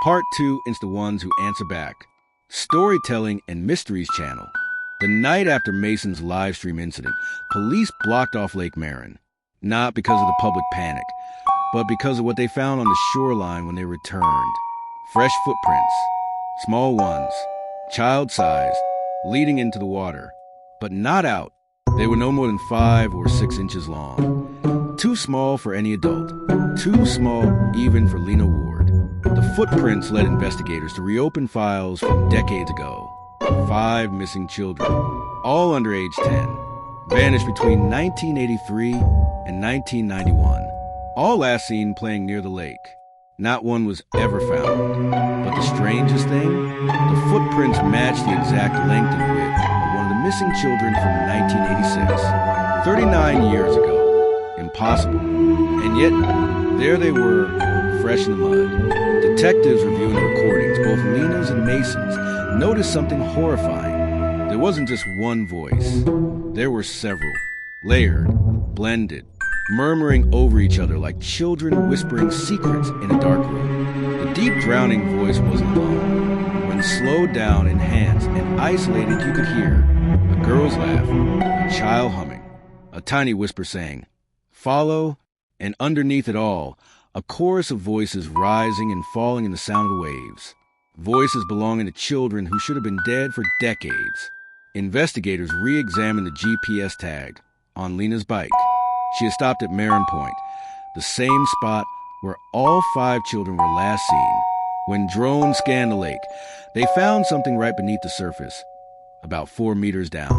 Part 2 is the ones who answer back. Storytelling and Mysteries Channel. The night after Mason's live stream incident, police blocked off Lake Marin. Not because of the public panic, but because of what they found on the shoreline when they returned. Fresh footprints. Small ones. Child-sized. Leading into the water. But not out. They were no more than 5 or 6 inches long. Too small for any adult. Too small even for Lena Ward. The footprints led investigators to reopen files from decades ago. 5 missing children, all under age 10, vanished between 1983 and 1991. All last seen playing near the lake. Not one was ever found. But the strangest thing? The footprints matched the exact length and width of one of the missing children from 1986. 39 years ago. Impossible. And yet, there they were, fresh in the mud. Detectives reviewing the recordings, both Lena's and Mason's, noticed something horrifying. There wasn't just one voice. There were several, layered, blended, murmuring over each other like children whispering secrets in a dark room. The deep drowning voice wasn't alone. When slowed down, enhanced, and isolated, you could hear a girl's laugh, a child humming, a tiny whisper saying, "Follow," and underneath it all, a chorus of voices rising and falling in the sound of the waves. Voices belonging to children who should have been dead for decades. Investigators re-examined the GPS tag on Lena's bike. She had stopped at Marin Point, the same spot where all 5 children were last seen. When drones scanned the lake, they found something right beneath the surface, about 4 meters down.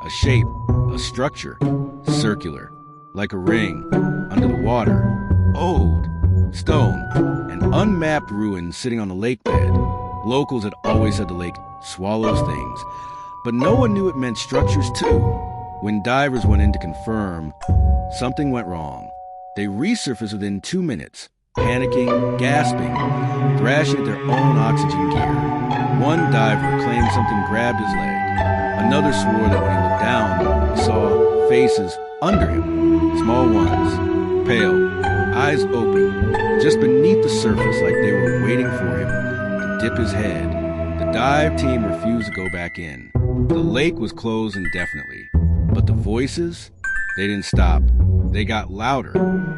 A shape, a structure, circular, like a ring, under the water. Old, stone, an unmapped ruin sitting on the lake bed. Locals had always said the lake swallows things, but no one knew it meant structures too. When divers went in to confirm, something went wrong. They resurfaced within 2 minutes, panicking, gasping, thrashing at their own oxygen gear. One diver claimed something grabbed his leg. Another swore that when he looked down, he saw faces under him, small ones, pale, eyes open, just beneath the surface like they were waiting for him to dip his head. The dive team refused to go back in. The lake was closed indefinitely. But the voices, they didn't stop. They got louder.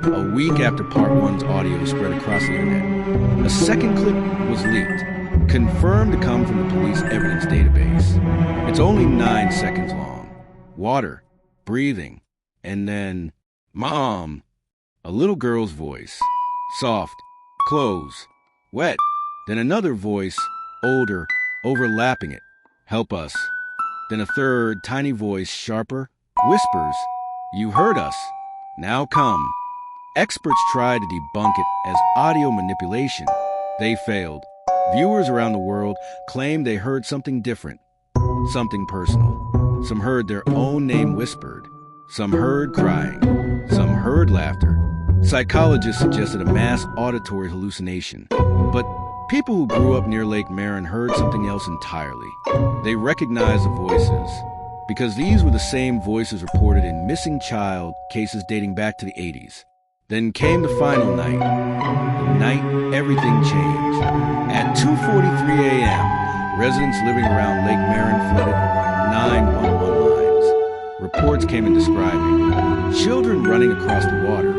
A week after Part 1's audio spread across the internet, a second clip was leaked, confirmed to come from the police evidence database. It's only 9 seconds long. Water, breathing, and then, "Mom!" A little girl's voice. Soft, close, wet. Then another voice, older, overlapping it. "Help us." Then a third, tiny voice, sharper, whispers, "You heard us. Now come." Experts tried to debunk it as audio manipulation. They failed. Viewers around the world claimed they heard something different, something personal. Some heard their own name whispered. Some heard crying. Some heard laughter. Psychologists suggested a mass auditory hallucination. But people who grew up near Lake Marin heard something else entirely. They recognized the voices, because these were the same voices reported in missing child cases dating back to the 80s. Then came the final night. The night everything changed. At 2:43 a.m., residents living around Lake Marin flooded 911 lines. Reports came in describing children running across the water,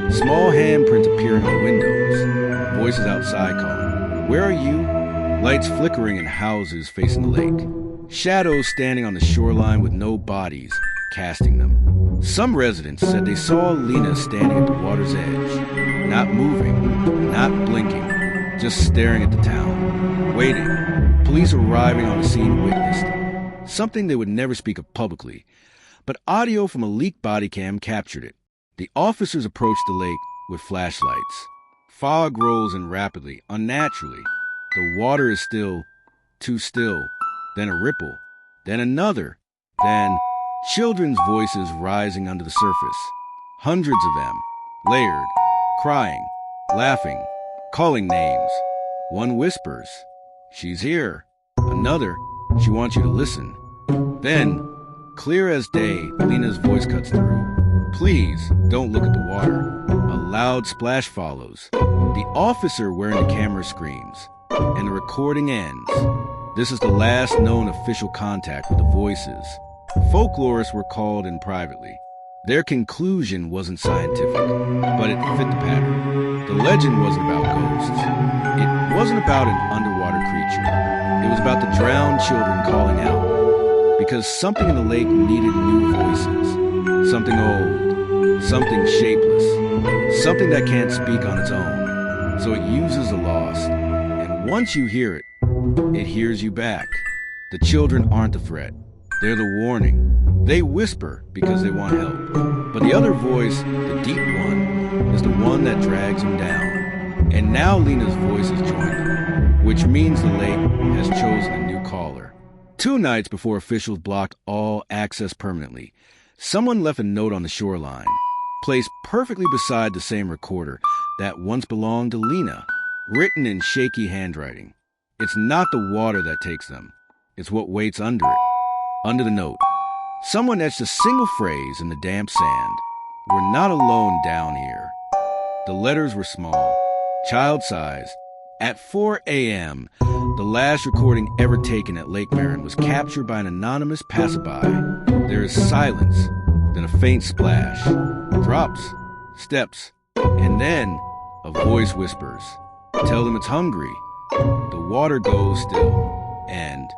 small handprints appearing on windows, voices outside calling, "Where are you?" Lights flickering in houses facing the lake, shadows standing on the shoreline with no bodies casting them. Some residents said they saw Lena standing at the water's edge, not moving, not blinking, just staring at the town, waiting. Police arriving on the scene witnessed something they would never speak of publicly, but audio from a leaked body cam captured it. The officers approached the lake with flashlights. Fog rolls in rapidly, unnaturally. The water is still, too still, then a ripple, then another, then children's voices rising under the surface. Hundreds of them, layered, crying, laughing, calling names. One whispers, "She's here." Another, "She wants you to listen." Then, clear as day, Lena's voice cuts through. "Please, don't look at the water." A loud splash follows. The officer wearing the camera screams, and the recording ends. This is the last known official contact with the voices. Folklorists were called in privately. Their conclusion wasn't scientific, but it fit the pattern. The legend wasn't about ghosts. It wasn't about an underwater creature. It was about the drowned children calling out. Because something in the lake needed new voices. Something old. Something shapeless. Something that can't speak on its own. So it uses the lost. And once you hear it, it hears you back. The children aren't the threat. They're the warning. They whisper because they want help. But the other voice, the deep one, is the one that drags them down. And now Lena's voice has joined them, which means the lake has chosen a new caller. 2 nights before officials blocked all access permanently, someone left a note on the shoreline, placed perfectly beside the same recorder that once belonged to Lena, written in shaky handwriting. It's not the water that takes them. It's what waits under it. Under the note, someone etched a single phrase in the damp sand. We're not alone down here. The letters were small, child-sized. At 4 a.m., the last recording ever taken at Lake Marion was captured by an anonymous passerby. There is silence, then a faint splash, drops, steps, and then a voice whispers, "Tell them it's hungry." The water goes still, and